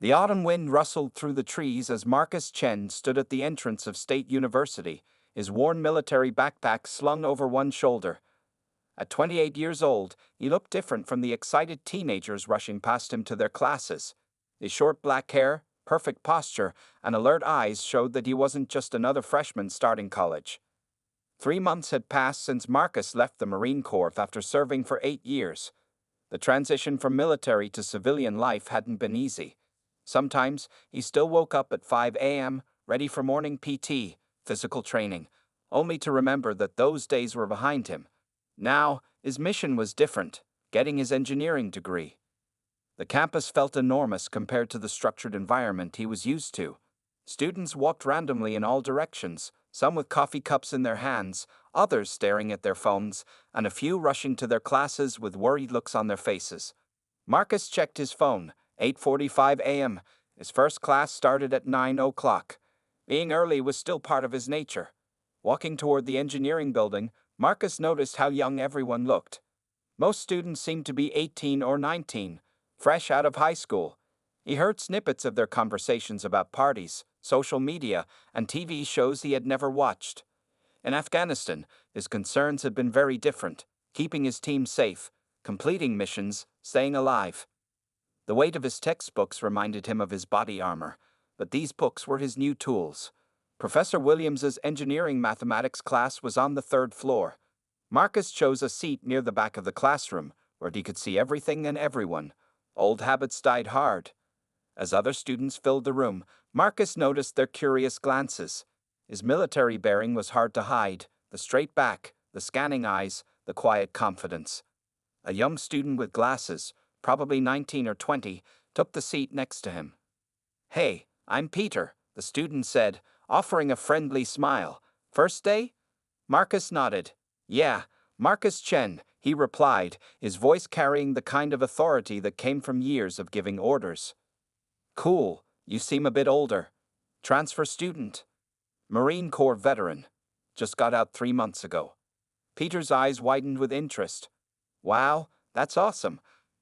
The autumn wind rustled through the trees as Marcus Chen stood at the entrance of State University, his worn military backpack slung over one shoulder. At 28 years old, he looked different from the excited teenagers rushing past him to their classes. His short black hair, perfect posture, and alert eyes showed that he wasn't just another freshman starting college. 3 months had passed since Marcus left the Marine Corps after serving for 8 years. The transition from military to civilian life hadn't been easy. Sometimes he still woke up at 5 a.m., ready for morning PT, physical training, only to remember that those days were behind him. Now, his mission was different, getting his engineering degree. The campus felt enormous compared to the structured environment he was used to. Students walked randomly in all directions, some with coffee cups in their hands, others staring at their phones, and a few rushing to their classes with worried looks on their faces. Marcus checked his phone. 8:45 a.m. His first class started at 9 o'clock. Being early was still part of his nature. Walking toward the engineering building, Marcus noticed how young everyone looked. Most students seemed to be 18 or 19, fresh out of high school. He heard snippets of their conversations about parties, social media, and TV shows he had never watched. In Afghanistan, his concerns had been very different: keeping his team safe, completing missions, staying alive. The weight of his textbooks reminded him of his body armor, but these books were his new tools. Professor Williams's engineering mathematics class was on the 3rd floor. Marcus chose a seat near the back of the classroom, where he could see everything and everyone. Old habits died hard. As other students filled the room, Marcus noticed their curious glances. His military bearing was hard to hide: the straight back, the scanning eyes, the quiet confidence. A young student with glasses, probably 19 or 20, took the seat next to him. "Hey, I'm Peter," the student said, offering a friendly smile. "First day?" Marcus nodded. "Yeah, Marcus Chen," he replied, his voice carrying the kind of authority that came from years of giving orders. "Cool, you seem a bit older. Transfer student?" "Marine Corps veteran. Just got out 3 months ago." Peter's eyes widened with interest. "Wow, that's awesome.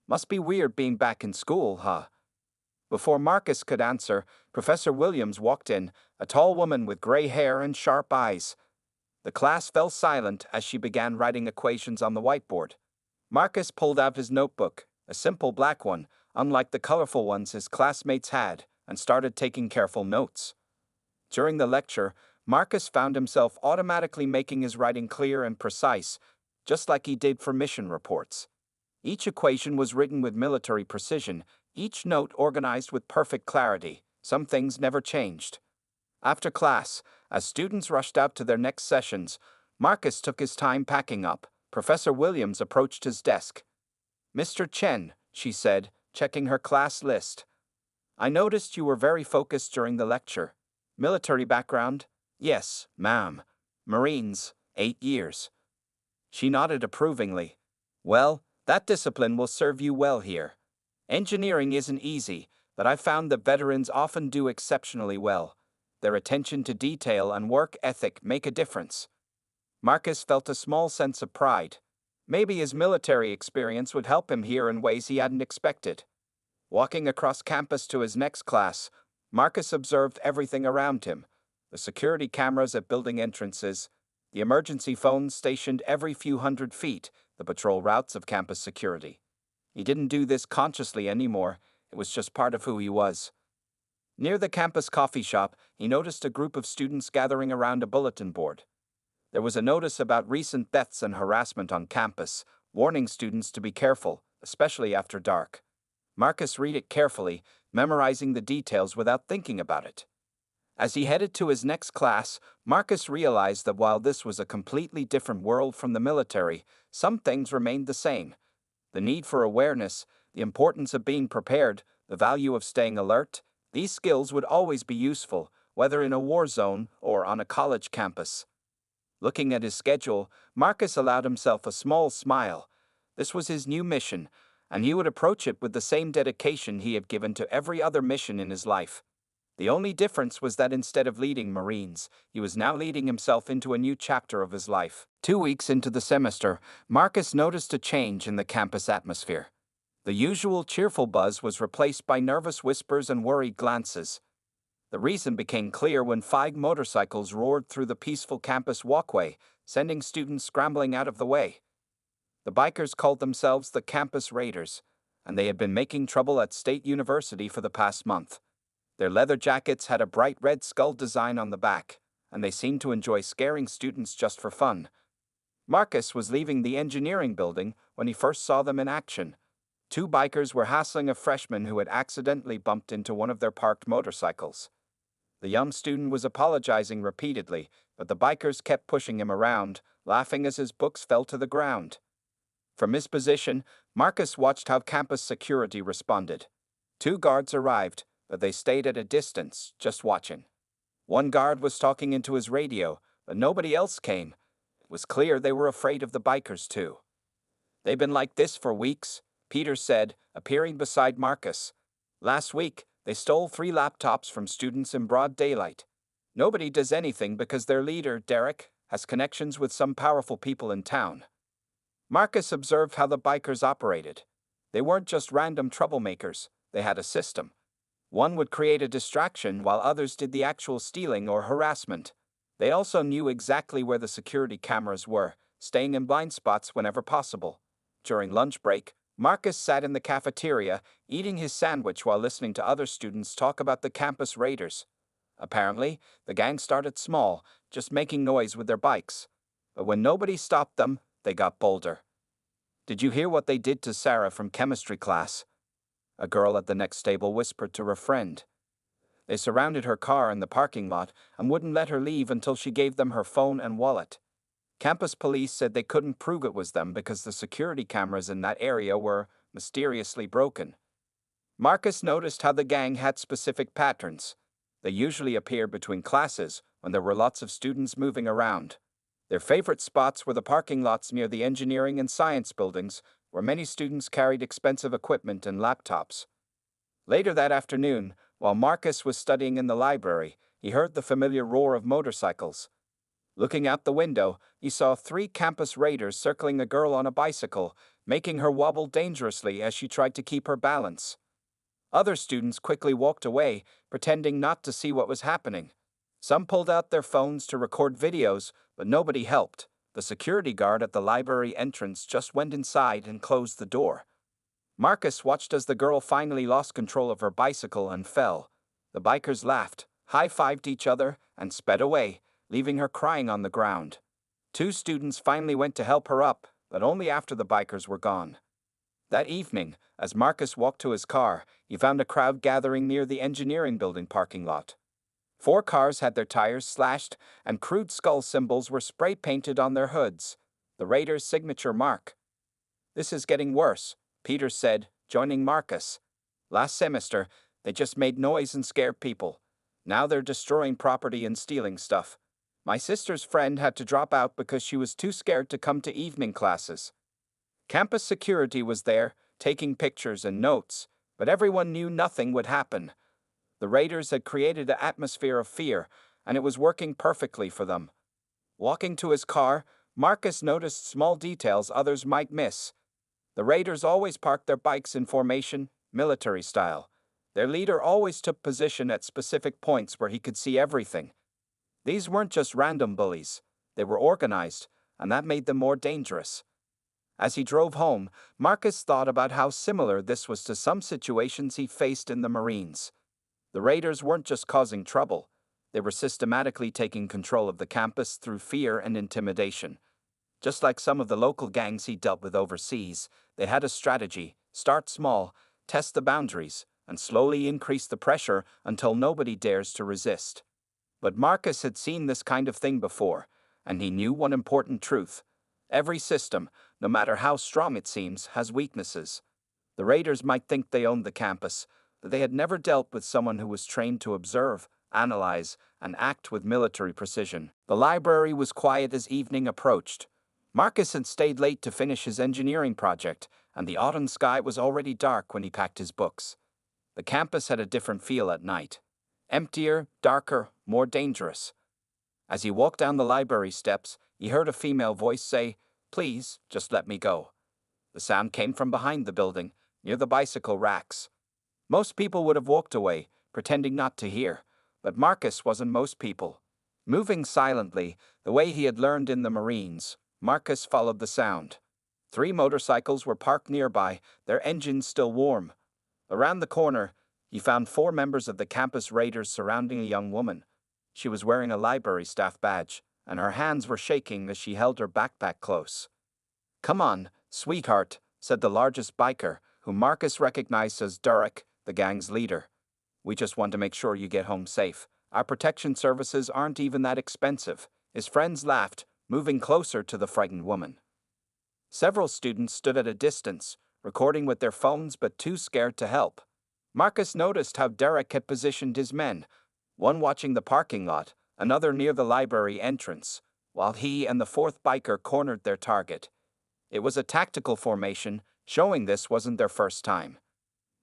Must be weird being back in school, huh?" Before Marcus could answer, Professor Williams walked in, a tall woman with gray hair and sharp eyes. The class fell silent as she began writing equations on the whiteboard. Marcus pulled out his notebook, a simple black one, unlike the colorful ones his classmates had, and started taking careful notes. During the lecture, Marcus found himself automatically making his writing clear and precise, just like he did for mission reports. Each equation was written with military precision, each note organized with perfect clarity. Some things never changed. After class, as students rushed out to their next sessions, Marcus took his time packing up. Professor Williams approached his desk. "Mr. Chen," she said, checking her class list. "I noticed you were very focused during the lecture. Military background?" "Yes, ma'am. Marines, 8 years. She nodded approvingly. "Well, that discipline will serve you well here. Engineering isn't easy, but I've found that veterans often do exceptionally well. Their attention to detail and work ethic make a difference." Marcus felt a small sense of pride. Maybe his military experience would help him here in ways he hadn't expected. Walking across campus to his next class, Marcus observed everything around him: the security cameras at building entrances, the emergency phones stationed every few hundred feet, the patrol routes of campus security. He didn't do this consciously anymore, it was just part of who he was. Near the campus coffee shop, he noticed a group of students gathering around a bulletin board. There was a notice about recent thefts and harassment on campus, warning students to be careful, especially after dark. Marcus read it carefully, memorizing the details without thinking about it. As he headed to his next class, Marcus realized that while this was a completely different world from the military, some things remained the same. The need for awareness, the importance of being prepared, the value of staying alert, these skills would always be useful, whether in a war zone or on a college campus. Looking at his schedule, Marcus allowed himself a small smile. This was his new mission, and he would approach it with the same dedication he had given to every other mission in his life. The only difference was that instead of leading Marines, he was now leading himself into a new chapter of his life. 2 weeks into the semester, Marcus noticed a change in the campus atmosphere. The usual cheerful buzz was replaced by nervous whispers and worried glances. The reason became clear when 5 motorcycles roared through the peaceful campus walkway, sending students scrambling out of the way. The bikers called themselves the Campus Raiders, and they had been making trouble at State University for the past month. Their leather jackets had a bright red skull design on the back, and they seemed to enjoy scaring students just for fun. Marcus was leaving the engineering building when he first saw them in action. 2 bikers were hassling a freshman who had accidentally bumped into one of their parked motorcycles. The young student was apologizing repeatedly, but the bikers kept pushing him around, laughing as his books fell to the ground. From his position, Marcus watched how campus security responded. 2 guards arrived, but they stayed at a distance, just watching. One guard was talking into his radio, but nobody else came. It was clear they were afraid of the bikers too. "They've been like this for weeks," Peter said, appearing beside Marcus. "Last week, they stole 3 laptops from students in broad daylight. Nobody does anything because their leader, Derek, has connections with some powerful people in town." Marcus observed how the bikers operated. They weren't just random troublemakers, they had a system. One would create a distraction while others did the actual stealing or harassment. They also knew exactly where the security cameras were, staying in blind spots whenever possible. During lunch break, Marcus sat in the cafeteria, eating his sandwich while listening to other students talk about the Campus Raiders. Apparently, the gang started small, just making noise with their bikes. But when nobody stopped them, they got bolder. "Did you hear what they did to Sarah from chemistry class?" a girl at the next table whispered to her friend. "They surrounded her car in the parking lot and wouldn't let her leave until she gave them her phone and wallet. Campus police said they couldn't prove it was them because the security cameras in that area were mysteriously broken." Marcus noticed how the gang had specific patterns. They usually appeared between classes when there were lots of students moving around. Their favorite spots were the parking lots near the engineering and science buildings, where many students carried expensive equipment and laptops. Later that afternoon, while Marcus was studying in the library, he heard the familiar roar of motorcycles. Looking out the window, he saw 3 campus raiders circling a girl on a bicycle, making her wobble dangerously as she tried to keep her balance. Other students quickly walked away, pretending not to see what was happening. Some pulled out their phones to record videos, but nobody helped. The security guard at the library entrance just went inside and closed the door. Marcus watched as the girl finally lost control of her bicycle and fell. The bikers laughed, high-fived each other, and sped away, leaving her crying on the ground. 2 students finally went to help her up, but only after the bikers were gone. That evening, as Marcus walked to his car, he found a crowd gathering near the engineering building parking lot. 4 cars had their tires slashed, and crude skull symbols were spray-painted on their hoods, the Raiders' signature mark. "This is getting worse," Peter said, joining Marcus. "Last semester, they just made noise and scared people. Now they're destroying property and stealing stuff. My sister's friend had to drop out because she was too scared to come to evening classes." Campus security was there, taking pictures and notes, but everyone knew nothing would happen. The Raiders had created an atmosphere of fear, and it was working perfectly for them. Walking to his car, Marcus noticed small details others might miss. The Raiders always parked their bikes in formation, military style. Their leader always took position at specific points where he could see everything. These weren't just random bullies. They were organized, and that made them more dangerous. As he drove home, Marcus thought about how similar this was to some situations he faced in the Marines. The Raiders weren't just causing trouble. They were systematically taking control of the campus through fear and intimidation. Just like some of the local gangs he dealt with overseas, they had a strategy: start small, test the boundaries, and slowly increase the pressure until nobody dares to resist. But Marcus had seen this kind of thing before, and he knew one important truth. Every system, no matter how strong it seems, has weaknesses. The Raiders might think they owned the campus, but they had never dealt with someone who was trained to observe, analyze, and act with military precision. The library was quiet as evening approached. Marcus had stayed late to finish his engineering project, and the autumn sky was already dark when he packed his books. The campus had a different feel at night. Emptier, darker, more dangerous. As he walked down the library steps, he heard a female voice say, "Please, just let me go." The sound came from behind the building, near the bicycle racks. Most people would have walked away, pretending not to hear, but Marcus wasn't most people. Moving silently, the way he had learned in the Marines, Marcus followed the sound. 3 motorcycles were parked nearby, their engines still warm. Around the corner, he found 4 members of the campus raiders surrounding a young woman. She was wearing a library staff badge, and her hands were shaking as she held her backpack close. "Come on, sweetheart," said the largest biker, whom Marcus recognized as Derek, the gang's leader. "We just want to make sure you get home safe. Our protection services aren't even that expensive." His friends laughed, moving closer to the frightened woman. Several students stood at a distance, recording with their phones but too scared to help. Marcus noticed how Derek had positioned his men, one watching the parking lot, another near the library entrance, while he and the 4th biker cornered their target. It was a tactical formation, showing this wasn't their first time.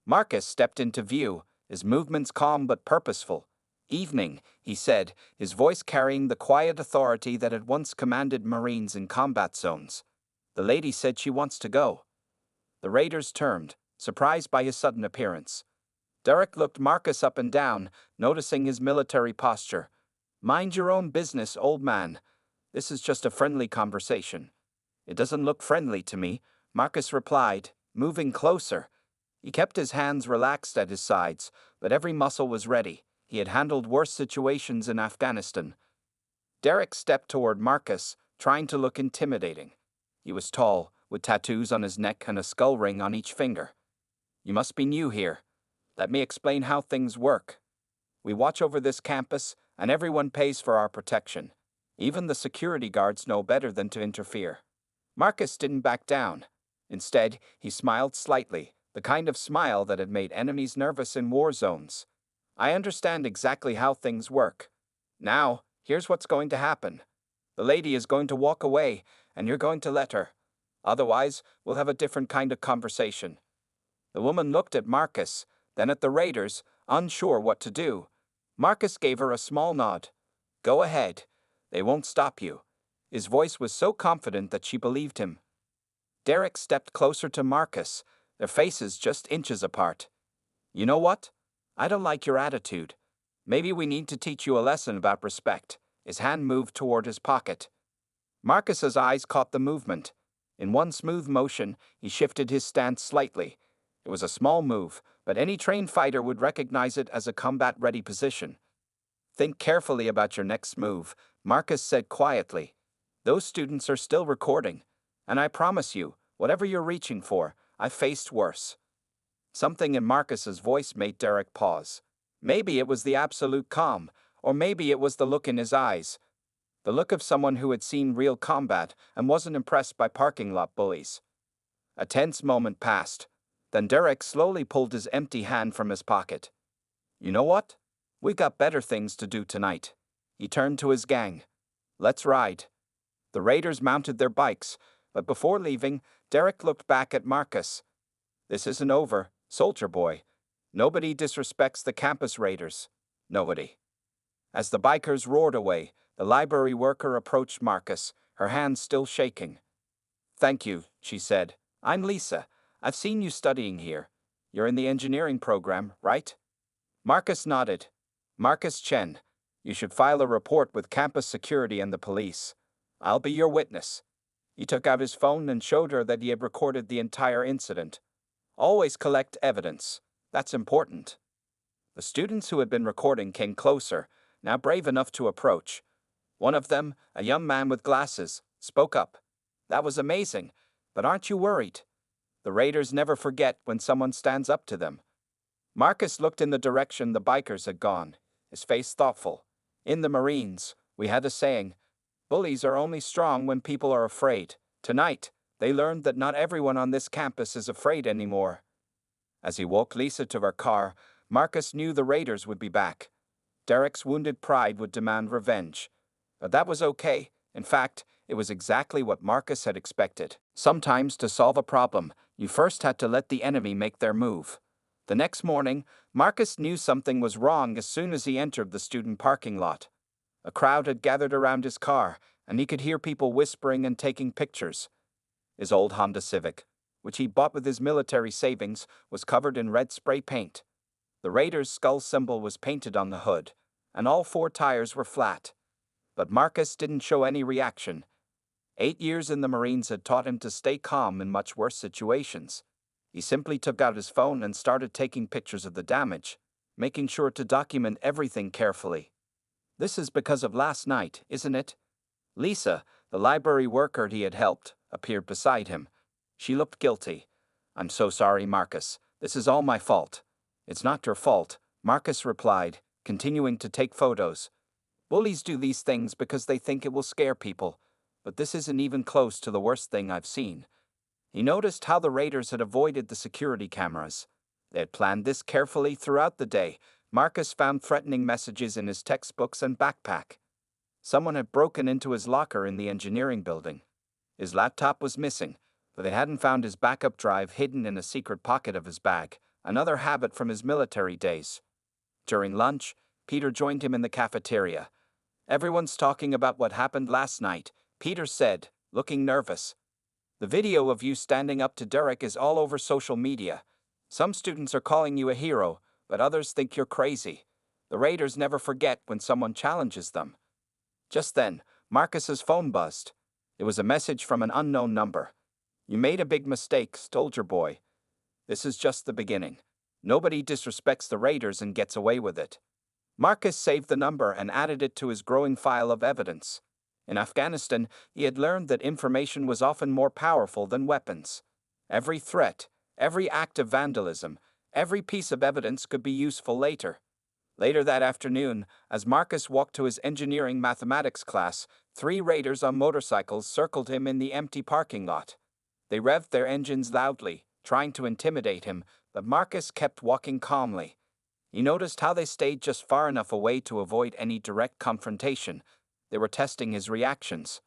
Marcus stepped into view, his movements calm but purposeful. "Evening," he said, his voice carrying the quiet authority that had once commanded Marines in combat zones. "The lady said she wants to go." The raiders turned, surprised by his sudden appearance. Derek looked Marcus up and down, noticing his military posture. "Mind your own business, old man. This is just a friendly conversation." "It doesn't look friendly to me," Marcus replied, moving closer. He kept his hands relaxed at his sides, but every muscle was ready. He had handled worse situations in Afghanistan. Derek stepped toward Marcus, trying to look intimidating. He was tall, with tattoos on his neck and a skull ring on each finger. "You must be new here. Let me explain how things work. We watch over this campus, and everyone pays for our protection. Even the security guards know better than to interfere." Marcus didn't back down. Instead, he smiled slightly, the kind of smile that had made enemies nervous in war zones. "I understand exactly how things work. Now, here's what's going to happen. The lady is going to walk away, and you're going to let her. Otherwise, we'll have a different kind of conversation." The woman looked at Marcus, then at the raiders, unsure what to do. Marcus gave her a small nod. "Go ahead. They won't stop you." His voice was so confident that she believed him. Derek stepped closer to Marcus, their faces just inches apart. "You know what? I don't like your attitude. Maybe we need to teach you a lesson about respect." His hand moved toward his pocket. Marcus's eyes caught the movement. In one smooth motion, he shifted his stance slightly. It was a small move, but any trained fighter would recognize it as a combat-ready position. "Think carefully about your next move," Marcus said quietly. "Those students are still recording, and I promise you, whatever you're reaching for, I've faced worse." Something in Marcus's voice made Derek pause. Maybe it was the absolute calm, or maybe it was the look in his eyes. The look of someone who had seen real combat and wasn't impressed by parking lot bullies. A tense moment passed. Then Derek slowly pulled his empty hand from his pocket. "You know what? We've got better things to do tonight." He turned to his gang. "Let's ride." The raiders mounted their bikes, but before leaving, Derek looked back at Marcus. "This isn't over, soldier boy. Nobody disrespects the campus raiders. Nobody." As the bikers roared away, the library worker approached Marcus, her hands still shaking. "Thank you," she said. "I'm Lisa. I've seen you studying here. You're in the engineering program, right?" Marcus nodded. "Marcus Chen. You should file a report with campus security and the police. I'll be your witness." He took out his phone and showed her that he had recorded the entire incident. "Always collect evidence. That's important." The students who had been recording came closer, now brave enough to approach. One of them, a young man with glasses, spoke up. "That was amazing, but aren't you worried?" The raiders never forget when someone stands up to them. Marcus looked in the direction the bikers had gone, his face thoughtful. "In the Marines, we had a saying, bullies are only strong when people are afraid. Tonight, they learned that not everyone on this campus is afraid anymore." As he walked Lisa to her car, Marcus knew the raiders would be back. Derek's wounded pride would demand revenge. But that was okay. In fact, it was exactly what Marcus had expected. Sometimes, to solve a problem, you first had to let the enemy make their move. The next morning, Marcus knew something was wrong as soon as he entered the student parking lot. A crowd had gathered around his car, and he could hear people whispering and taking pictures. His old Honda Civic, which he bought with his military savings, was covered in red spray paint. The Raiders' skull symbol was painted on the hood, and all 4 tires were flat. But Marcus didn't show any reaction. 8 years in the Marines had taught him to stay calm in much worse situations. He simply took out his phone and started taking pictures of the damage, making sure to document everything carefully. "This is because of last night, isn't it?" Lisa, the library worker he had helped, appeared beside him. She looked guilty. "I'm so sorry, Marcus. This is all my fault." "It's not your fault," Marcus replied, continuing to take photos. "Bullies do these things because they think it will scare people, but this isn't even close to the worst thing I've seen." He noticed how the Raiders had avoided the security cameras. They had planned this carefully throughout the day. Marcus found threatening messages in his textbooks and backpack. Someone had broken into his locker in the engineering building. His laptop was missing, but they hadn't found his backup drive hidden in a secret pocket of his bag, another habit from his military days. During lunch, Peter joined him in the cafeteria. "Everyone's talking about what happened last night," Peter said, looking nervous. "The video of you standing up to Derek is all over social media. Some students are calling you a hero, but others think you're crazy. The Raiders never forget when someone challenges them." Just then, Marcus's phone buzzed. It was a message from an unknown number. "You made a big mistake, soldier boy. This is just the beginning. Nobody disrespects the Raiders and gets away with it." Marcus saved the number and added it to his growing file of evidence. In Afghanistan, he had learned that information was often more powerful than weapons. Every threat, every act of vandalism, every piece of evidence could be useful later. Later that afternoon, as Marcus walked to his engineering mathematics class, 3 Raiders on motorcycles circled him in the empty parking lot. They revved their engines loudly, trying to intimidate him, but Marcus kept walking calmly. He noticed how they stayed just far enough away to avoid any direct confrontation. They were testing his reactions.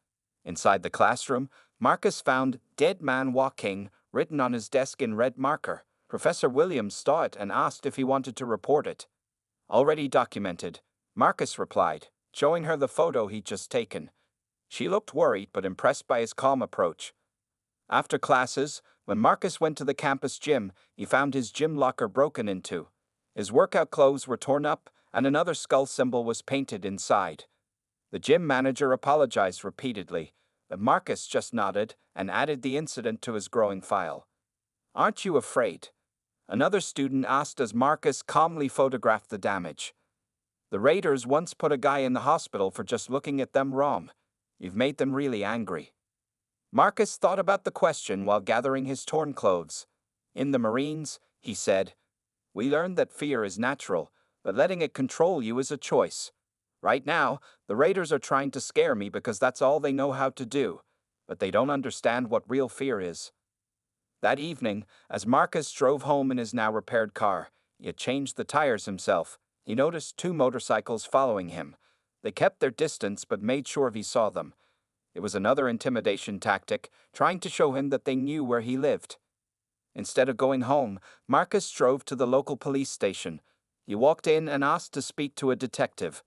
Inside the classroom, Marcus found "Dead Man Walking" written on his desk in red marker. Professor Williams saw it and asked if he wanted to report it. "Already documented," Marcus replied, showing her the photo he'd just taken. She looked worried but impressed by his calm approach. After classes, when Marcus went to the campus gym, he found his gym locker broken into. His workout clothes were torn up, and another skull symbol was painted inside. The gym manager apologized repeatedly, but Marcus just nodded and added the incident to his growing file. "Aren't you afraid?" Another student asked as Marcus calmly photographed the damage. "The Raiders once put a guy in the hospital for just looking at them wrong. You've made them really angry." Marcus thought about the question while gathering his torn clothes. "In the Marines," he said, "we learned that fear is natural, but letting it control you is a choice. Right now, the Raiders are trying to scare me because that's all they know how to do, but they don't understand what real fear is." That evening, as Marcus drove home in his now repaired car, he had changed the tires himself. He noticed 2 motorcycles following him. They kept their distance but made sure he saw them. It was another intimidation tactic, trying to show him that they knew where he lived. Instead of going home, Marcus drove to the local police station. He walked in and asked to speak to a detective.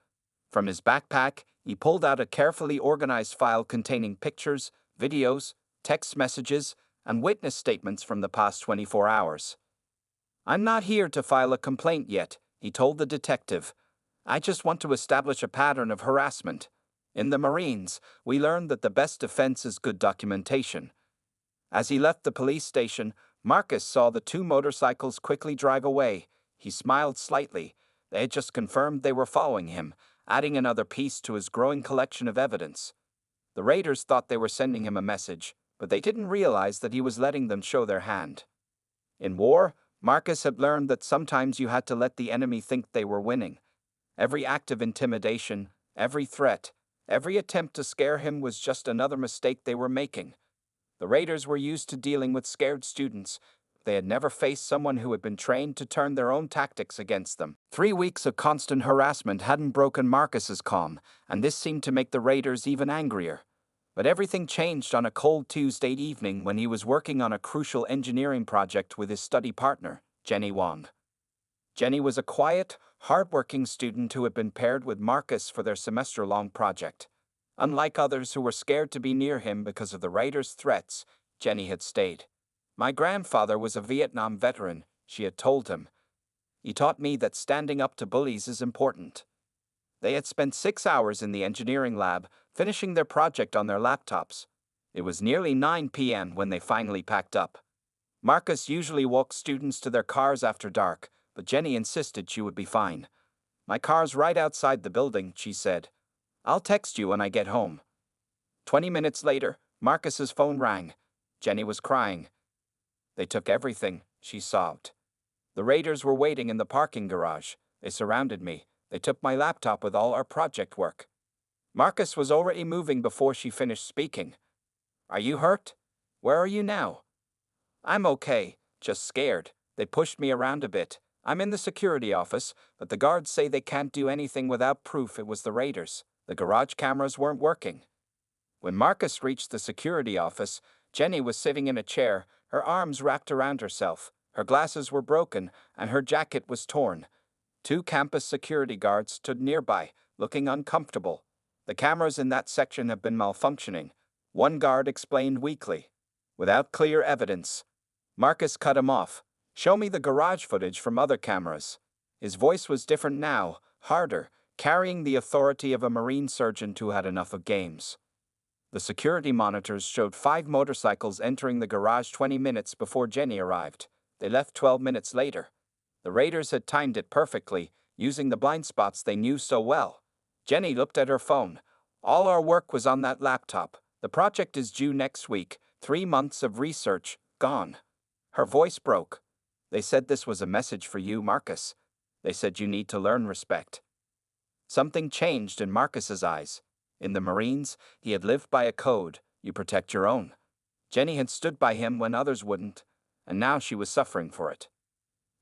From his backpack, he pulled out a carefully organized file containing pictures, videos, text messages, and witness statements from the past 24 hours. "I'm not here to file a complaint yet," he told the detective. "I just want to establish a pattern of harassment. In the Marines, we learned that the best defense is good documentation." As he left the police station, Marcus saw the 2 motorcycles quickly drive away. He smiled slightly. They had just confirmed they were following him, adding another piece to his growing collection of evidence. The Raiders thought they were sending him a message, but they didn't realize that he was letting them show their hand. In war, Marcus had learned that sometimes you had to let the enemy think they were winning. Every act of intimidation, every threat, every attempt to scare him was just another mistake they were making. The Raiders were used to dealing with scared students. They had never faced someone who had been trained to turn their own tactics against them. 3 weeks of constant harassment hadn't broken Marcus's calm, and this seemed to make the Raiders even angrier. But everything changed on a cold Tuesday evening when he was working on a crucial engineering project with his study partner, Jenny Wong. Jenny was a quiet, hard-working student who had been paired with Marcus for their semester-long project. Unlike others who were scared to be near him because of the Raiders' threats, Jenny had stayed. My grandfather was a Vietnam veteran, she had told him. He taught me that standing up to bullies is important. They had spent 6 hours in the engineering lab, finishing their project on their laptops. It was nearly 9 p.m. when they finally packed up. Marcus usually walked students to their cars after dark, but Jenny insisted she would be fine. My car's right outside the building, she said. I'll text you when I get home. 20 minutes later, Marcus's phone rang. Jenny was crying. They took everything, she sobbed. The raiders were waiting in the parking garage. They surrounded me. They took my laptop with all our project work. Marcus was already moving before she finished speaking. Are you hurt? Where are you now? I'm okay, just scared. They pushed me around a bit. I'm in the security office, but the guards say they can't do anything without proof it was the raiders. The garage cameras weren't working. When Marcus reached the security office, Jenny was sitting in a chair, her arms wrapped around herself. Her glasses were broken, and her jacket was torn. 2 campus security guards stood nearby, looking uncomfortable. The cameras in that section have been malfunctioning, one guard explained weakly. Without clear evidence, Marcus cut him off. Show me the garage footage from other cameras. His voice was different now, harder, carrying the authority of a Marine sergeant who had enough of games. The security monitors showed 5 motorcycles entering the garage 20 minutes before Jenny arrived. They left 12 minutes later. The raiders had timed it perfectly, using the blind spots they knew so well. Jenny looked at her phone. All our work was on that laptop. The project is due next week. 3 months of research, gone. Her voice broke. They said this was a message for you, Marcus. They said you need to learn respect. Something changed in Marcus's eyes. In the Marines, he had lived by a code: you protect your own. Jenny had stood by him when others wouldn't, and now she was suffering for it.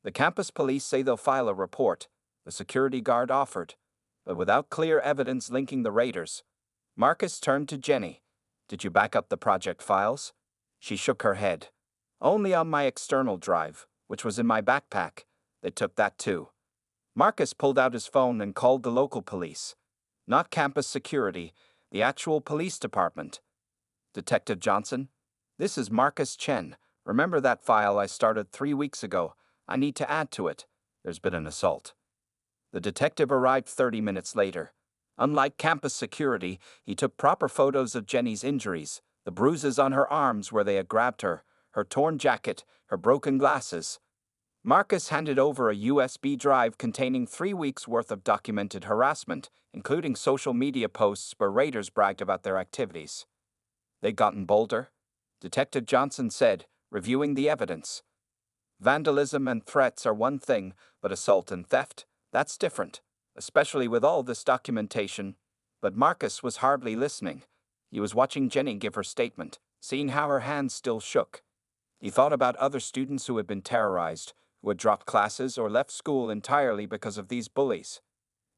The campus police say they'll file a report, the security guard offered, but without clear evidence linking the raiders. Marcus turned to Jenny. Did you back up the project files? She shook her head. Only on my external drive, which was in my backpack. They took that too. Marcus pulled out his phone and called the local police. Not campus security, the actual police department. Detective Johnson? This is Marcus Chen. Remember that file I started 3 weeks ago? I need to add to it. There's been an assault. The detective arrived 30 minutes later. Unlike campus security, he took proper photos of Jenny's injuries, the bruises on her arms where they had grabbed her, her torn jacket, her broken glasses. Marcus handed over a USB drive containing 3 weeks' worth of documented harassment, including social media posts where raiders bragged about their activities. They'd gotten bolder, Detective Johnson said, reviewing the evidence. Vandalism and threats are one thing, but assault and theft, that's different, especially with all this documentation. But Marcus was hardly listening. He was watching Jenny give her statement, seeing how her hands still shook. He thought about other students who had been terrorized, who had dropped classes or left school entirely because of these bullies.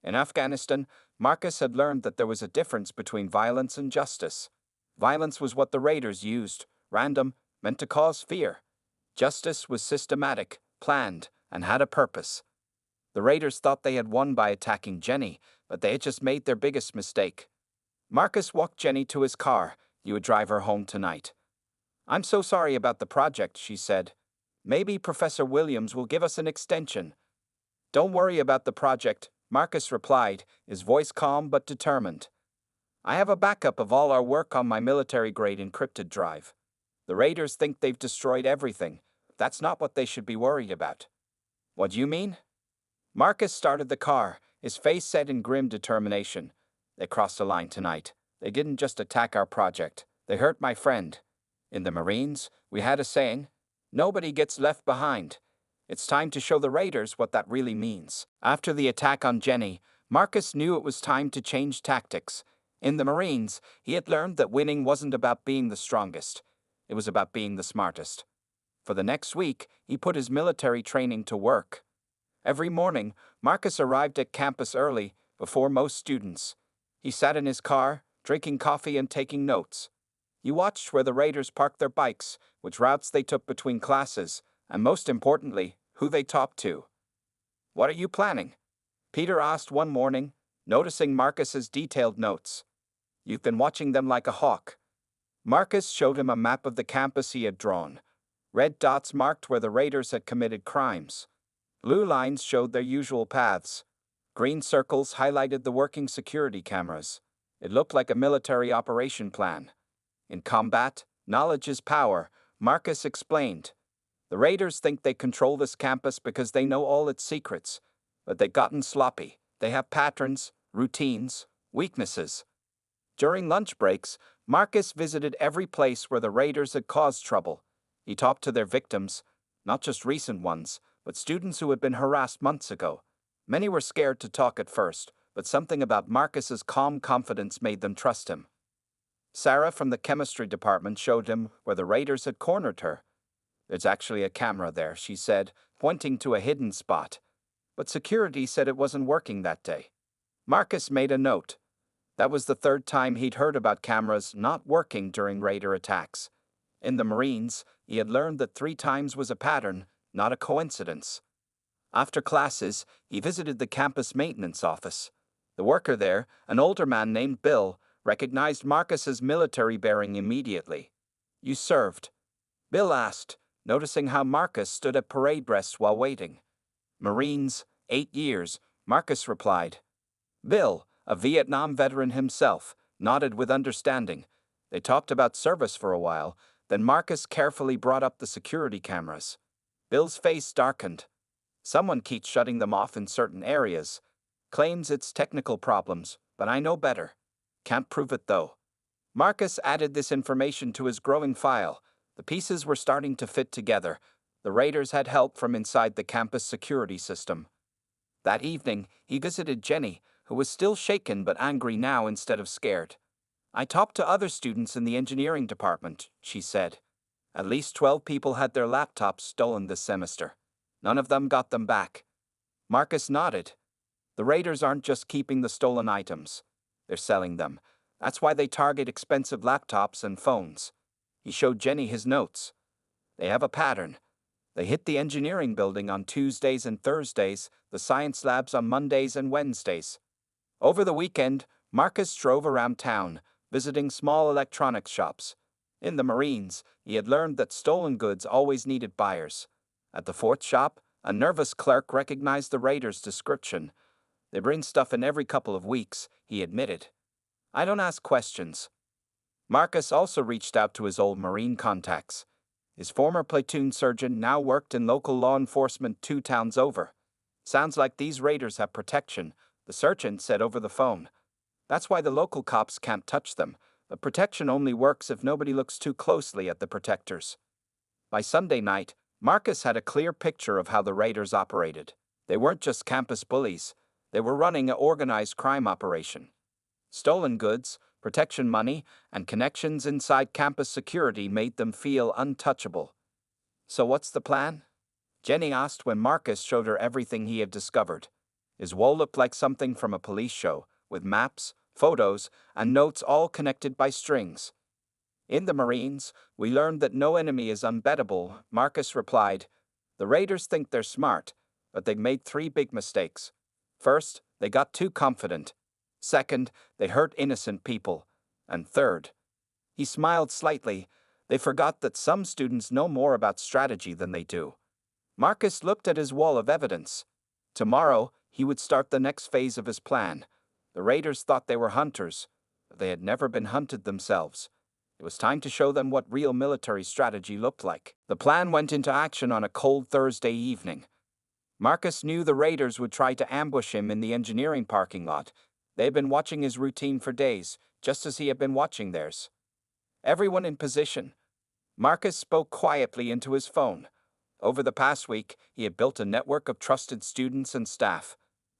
In Afghanistan, Marcus had learned that there was a difference between violence and justice. Violence was what the raiders used, random, meant to cause fear. Justice was systematic, planned, and had a purpose. The raiders thought they had won by attacking Jenny, but they had just made their biggest mistake. Marcus walked Jenny to his car. You would drive her home tonight. I'm so sorry about the project, she said. Maybe Professor Williams will give us an extension. Don't worry about the project, Marcus replied, his voice calm but determined. I have a backup of all our work on my military-grade encrypted drive. The raiders think they've destroyed everything. That's not what they should be worried about. What do you mean? Marcus started the car, his face set in grim determination. They crossed the line tonight. They didn't just attack our project. They hurt my friend. In the Marines, we had a saying, nobody gets left behind. It's time to show the raiders what that really means. After the attack on Jenny, Marcus knew it was time to change tactics. In the Marines, he had learned that winning wasn't about being the strongest. It was about being the smartest. For the next week, he put his military training to work. Every morning, Marcus arrived at campus early, before most students. He sat in his car, drinking coffee and taking notes. He watched where the raiders parked their bikes, which routes they took between classes, and most importantly, who they talked to. What are you planning? Peter asked one morning, noticing Marcus's detailed notes. You've been watching them like a hawk. Marcus showed him a map of the campus he had drawn. Red dots marked where the raiders had committed crimes. Blue lines showed their usual paths. Green circles highlighted the working security cameras. It looked like a military operation plan. In combat, knowledge is power, Marcus explained. The raiders think they control this campus because they know all its secrets, but they've gotten sloppy. They have patterns, routines, weaknesses. During lunch breaks, Marcus visited every place where the raiders had caused trouble. He talked to their victims, not just recent ones, but students who had been harassed months ago. Many were scared to talk at first, but something about Marcus's calm confidence made them trust him. Sarah from the chemistry department showed him where the raiders had cornered her. There's actually a camera there, she said, pointing to a hidden spot. But security said it wasn't working that day. Marcus made a note. That was the third time he'd heard about cameras not working during raider attacks. In the Marines, he had learned that 3 times was a pattern, not a coincidence. After classes, he visited the campus maintenance office. The worker there, an older man named Bill, recognized Marcus's military bearing immediately. "You served?" Bill asked, noticing how Marcus stood at parade rests while waiting. "Marines, 8 years," Marcus replied. Bill, a Vietnam veteran himself, nodded with understanding. They talked about service for a while, then Marcus carefully brought up the security cameras. Bill's face darkened. "Someone keeps shutting them off in certain areas. Claims it's technical problems, but I know better. Can't prove it though." Marcus added this information to his growing file. The pieces were starting to fit together. The raiders had help from inside the campus security system. That evening, he visited Jenny, who was still shaken but angry now instead of scared. "I talked to other students in the engineering department," she said. "At least 12 people had their laptops stolen this semester. None of them got them back." Marcus nodded. The raiders aren't just keeping the stolen items. They're selling them. That's why they target expensive laptops and phones. He showed Jenny his notes. They have a pattern. They hit the engineering building on Tuesdays and Thursdays, the science labs on Mondays and Wednesdays. Over the weekend, Marcus drove around town, visiting small electronics shops. In the Marines, he had learned that stolen goods always needed buyers. At the fourth shop, a nervous clerk recognized the raiders' description. "They bring stuff in every couple of weeks," he admitted. "I don't ask questions." Marcus also reached out to his old Marine contacts. His former platoon surgeon now worked in local law enforcement 2 towns over. "Sounds like these raiders have protection," the surgeon said over the phone. "That's why the local cops can't touch them. But protection only works if nobody looks too closely at the protectors." By Sunday night, Marcus had a clear picture of how the raiders operated. They weren't just campus bullies. They were running an organized crime operation. Stolen goods, protection money, and connections inside campus security made them feel untouchable. "So what's the plan?" Jenny asked when Marcus showed her everything he had discovered. His wall looked like something from a police show, with maps, photos, and notes all connected by strings. "In the Marines, we learned that no enemy is unbeatable," Marcus replied. "The raiders think they're smart, but they've made 3 big mistakes. First, they got too confident. Second, they hurt innocent people. And third," he smiled slightly, "they forgot that some students know more about strategy than they do." Marcus looked at his wall of evidence. Tomorrow, he would start the next phase of his plan. The raiders thought they were hunters, but they had never been hunted themselves. It was time to show them what real military strategy looked like. The plan went into action on a cold Thursday evening. Marcus knew the raiders would try to ambush him in the engineering parking lot. They had been watching his routine for days, just as he had been watching theirs. "Everyone in position." Marcus spoke quietly into his phone. Over the past week, he had built a network of trusted students and staff.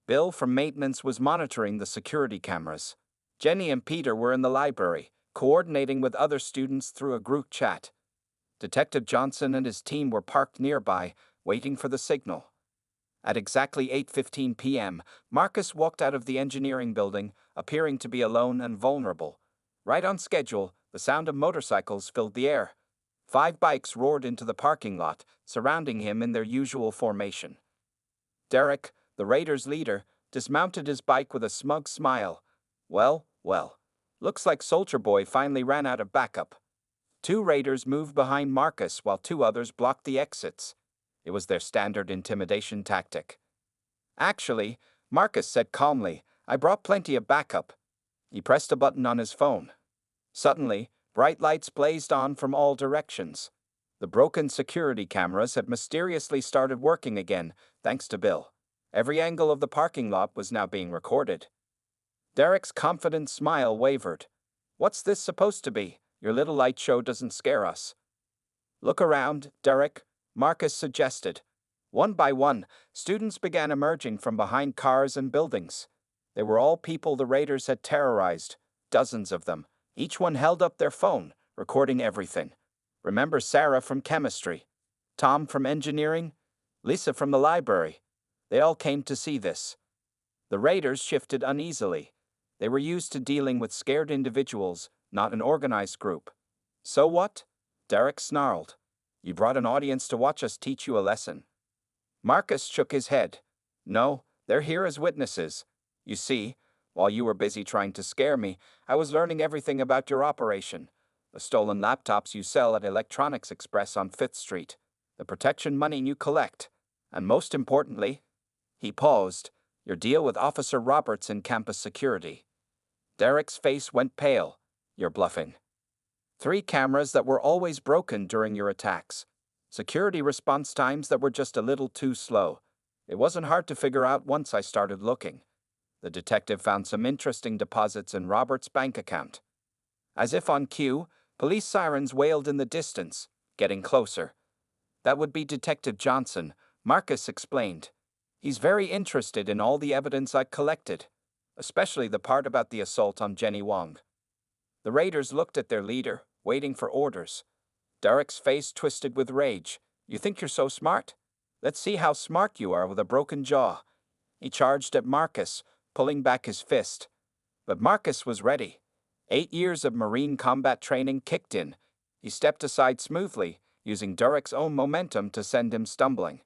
Bill from maintenance was monitoring the security cameras. Jenny and Peter were in the library, coordinating with other students through a group chat. Detective Johnson and his team were parked nearby, waiting for the signal. At exactly 8:15 p.m., Marcus walked out of the engineering building, appearing to be alone and vulnerable. Right on schedule, the sound of motorcycles filled the air. 5 bikes roared into the parking lot, surrounding him in their usual formation. Derek, the raiders' leader, dismounted his bike with a smug smile. Well, looks like Soldier Boy finally ran out of backup." Two raiders moved behind Marcus while two others blocked the exits. It was their standard intimidation tactic. Actually, Marcus said calmly, I brought plenty of backup. He pressed a button on his phone. Suddenly, bright lights blazed on from all directions. The broken security cameras had mysteriously started working again, thanks to Bill. Every angle of the parking lot was now being recorded. Derek's confident smile wavered. What's this supposed to be? Your little light show doesn't scare us. Look around, Derek, Marcus suggested. One by one, students began emerging from behind cars and buildings. They were all people the raiders had terrorized, dozens of them. Each one held up their phone, recording everything. Remember Sarah from chemistry, Tom from engineering, Lisa from the library. They all came to see this. The raiders shifted uneasily. They were used to dealing with scared individuals, not an organized group. So what? Derek snarled. You brought an audience to watch us teach you a lesson. Marcus shook his head. No, they're here as witnesses. You see, while you were busy trying to scare me, I was learning everything about your operation. The stolen laptops you sell at Electronics Express on 5th Street. The protection money you collect. And most importantly, he paused, your deal with Officer Roberts in campus security. Derek's face went pale. You're bluffing. 3 cameras that were always broken during your attacks. Security response times that were just a little too slow. It wasn't hard to figure out once I started looking. The detective found some interesting deposits in Robert's bank account. As if on cue, police sirens wailed in the distance, getting closer. That would be Detective Johnson, Marcus explained. He's very interested in all the evidence I collected, especially the part about the assault on Jenny Wong. The raiders looked at their leader, waiting for orders. Derek's face twisted with rage. You think you're so smart? Let's see how smart you are with a broken jaw. He charged at Marcus, pulling back his fist. But Marcus was ready. 8 years of Marine combat training kicked in. He stepped aside smoothly, using Derek's own momentum to send him stumbling.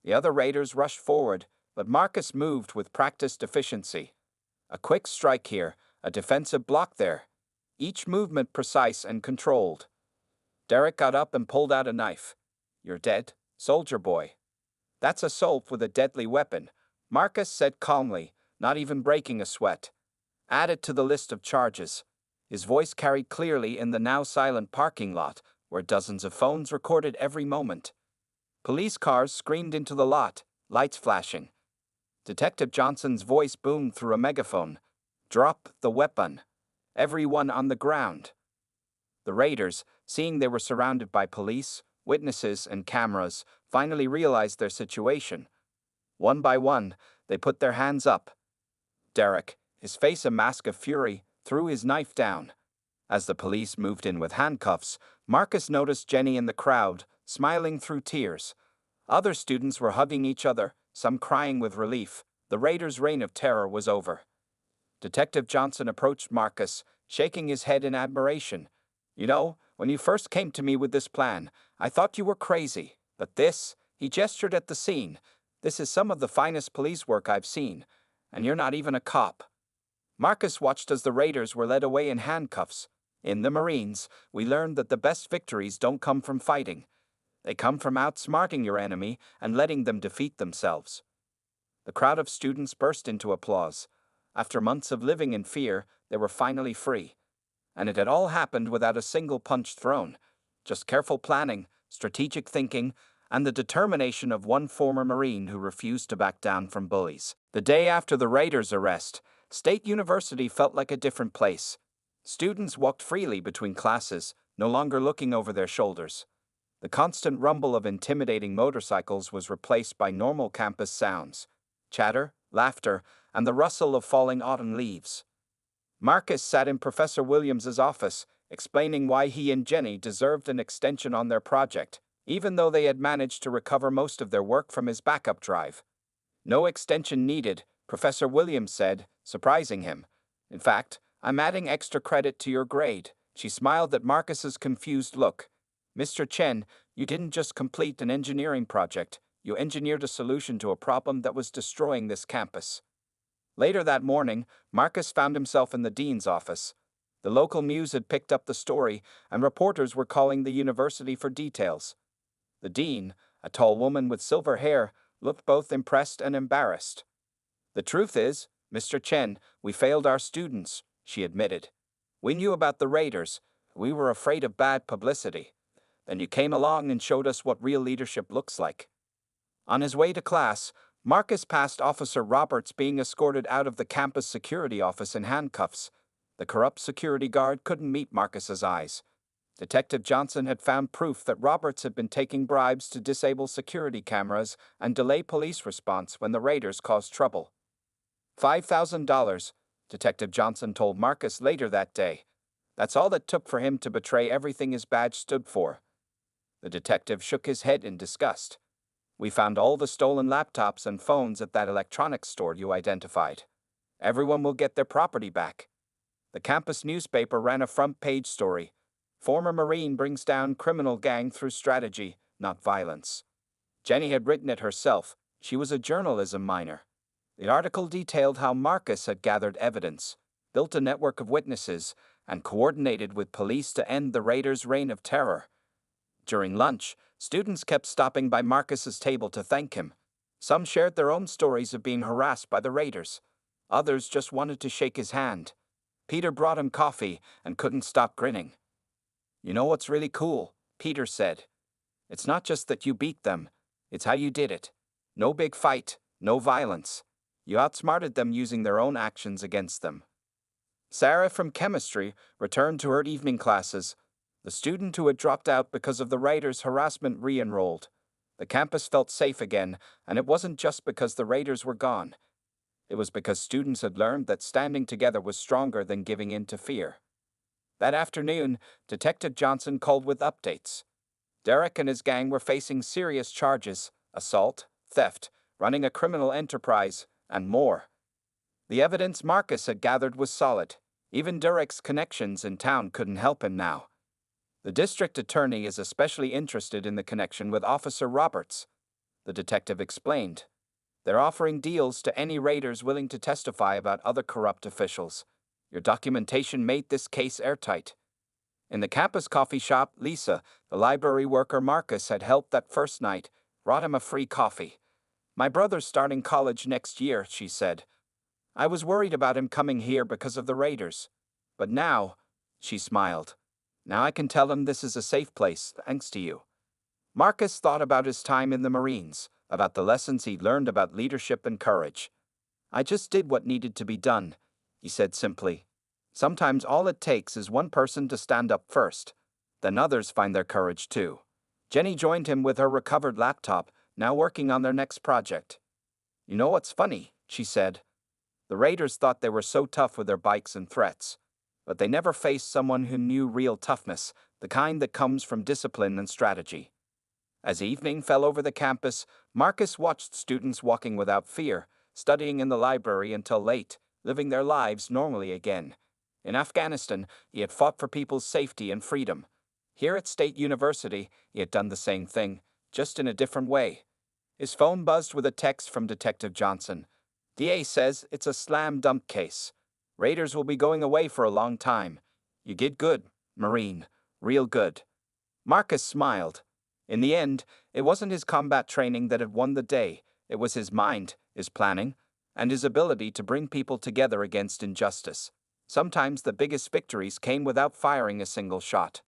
The other raiders rushed forward, but Marcus moved with practiced efficiency. A quick strike here, a defensive block there. Each movement precise and controlled. Derek got up and pulled out a knife. You're dead, soldier boy. That's assault with a deadly weapon, Marcus said calmly, not even breaking a sweat. Add it to the list of charges. His voice carried clearly in the now silent parking lot, where dozens of phones recorded every moment. Police cars screamed into the lot, lights flashing. Detective Johnson's voice boomed through a megaphone. Drop the weapon. Everyone on the ground. The raiders, seeing they were surrounded by police, witnesses, and cameras, finally realized their situation. One by one, they put their hands up. Derek, his face a mask of fury, threw his knife down. As the police moved in with handcuffs, Marcus noticed Jenny in the crowd, smiling through tears. Other students were hugging each other, some crying with relief. The raiders' reign of terror was over. Detective Johnson approached Marcus, shaking his head in admiration. You know, when you first came to me with this plan, I thought you were crazy. But this, he gestured at the scene, this is some of the finest police work I've seen. And you're not even a cop. Marcus watched as the raiders were led away in handcuffs. In the Marines, we learned that the best victories don't come from fighting. They come from outsmarting your enemy and letting them defeat themselves. The crowd of students burst into applause. After months of living in fear, they were finally free. And it had all happened without a single punch thrown. Just careful planning, strategic thinking, and the determination of one former Marine who refused to back down from bullies. The day after the raiders' arrest, State University felt like a different place. Students walked freely between classes, no longer looking over their shoulders. The constant rumble of intimidating motorcycles was replaced by normal campus sounds, chatter, laughter, and the rustle of falling autumn leaves. Marcus sat in Professor Williams's office, explaining why he and Jenny deserved an extension on their project, even though they had managed to recover most of their work from his backup drive. No extension needed, Professor Williams said, surprising him. In fact, I'm adding extra credit to your grade. She smiled at Marcus's confused look. Mr. Chen, you didn't just complete an engineering project, you engineered a solution to a problem that was destroying this campus. Later that morning, Marcus found himself in the dean's office. The local news had picked up the story, and reporters were calling the university for details. The dean, a tall woman with silver hair, looked both impressed and embarrassed. "The truth is, Mr. Chen, we failed our students," she admitted. "We knew about the raiders. We were afraid of bad publicity. Then you came along and showed us what real leadership looks like." On his way to class, Marcus passed Officer Roberts being escorted out of the campus security office in handcuffs. The corrupt security guard couldn't meet Marcus's eyes. Detective Johnson had found proof that Roberts had been taking bribes to disable security cameras and delay police response when the raiders caused trouble. $5,000, Detective Johnson told Marcus later that day. That's all it took for him to betray everything his badge stood for. The detective shook his head in disgust. "We found all the stolen laptops and phones at that electronics store you identified. Everyone will get their property back." The campus newspaper ran a front-page story. "Former Marine brings down criminal gang through strategy, not violence." Jenny had written it herself. She was a journalism minor. The article detailed how Marcus had gathered evidence, built a network of witnesses, and coordinated with police to end the raiders' reign of terror. During lunch, students kept stopping by Marcus's table to thank him. Some shared their own stories of being harassed by the raiders. Others just wanted to shake his hand. Peter brought him coffee and couldn't stop grinning. "You know what's really cool?" Peter said. "It's not just that you beat them, it's how you did it. No big fight, no violence. You outsmarted them using their own actions against them." Sarah from chemistry returned to her evening classes. The student who had dropped out because of the raiders' harassment re-enrolled. The campus felt safe again, and it wasn't just because the raiders were gone. It was because students had learned that standing together was stronger than giving in to fear. That afternoon, Detective Johnson called with updates. Derek and his gang were facing serious charges: assault, theft, running a criminal enterprise, and more. The evidence Marcus had gathered was solid. Even Derek's connections in town couldn't help him now. The district attorney is especially interested in the connection with Officer Roberts, the detective explained. "They're offering deals to any raiders willing to testify about other corrupt officials. Your documentation made this case airtight." In the campus coffee shop, Lisa, the library worker Marcus had helped that first night, brought him a free coffee. "My brother's starting college next year," she said. "I was worried about him coming here because of the raiders. But now," she smiled, "now I can tell him this is a safe place, thanks to you." Marcus thought about his time in the Marines, about the lessons he'd learned about leadership and courage. "I just did what needed to be done," he said simply. "Sometimes all it takes is one person to stand up first. Then others find their courage too." Jenny joined him with her recovered laptop, now working on their next project. "You know what's funny?" she said. "The raiders thought they were so tough with their bikes and threats. But they never faced someone who knew real toughness, the kind that comes from discipline and strategy." As evening fell over the campus, Marcus watched students walking without fear, studying in the library until late, living their lives normally again. In Afghanistan, he had fought for people's safety and freedom. Here at State University, he had done the same thing, just in a different way. His phone buzzed with a text from Detective Johnson. "DA says it's a slam-dunk case. Raiders will be going away for a long time. You did good, Marine, real good." Marcus smiled. In the end, it wasn't his combat training that had won the day. It was his mind, his planning, and his ability to bring people together against injustice. Sometimes the biggest victories came without firing a single shot.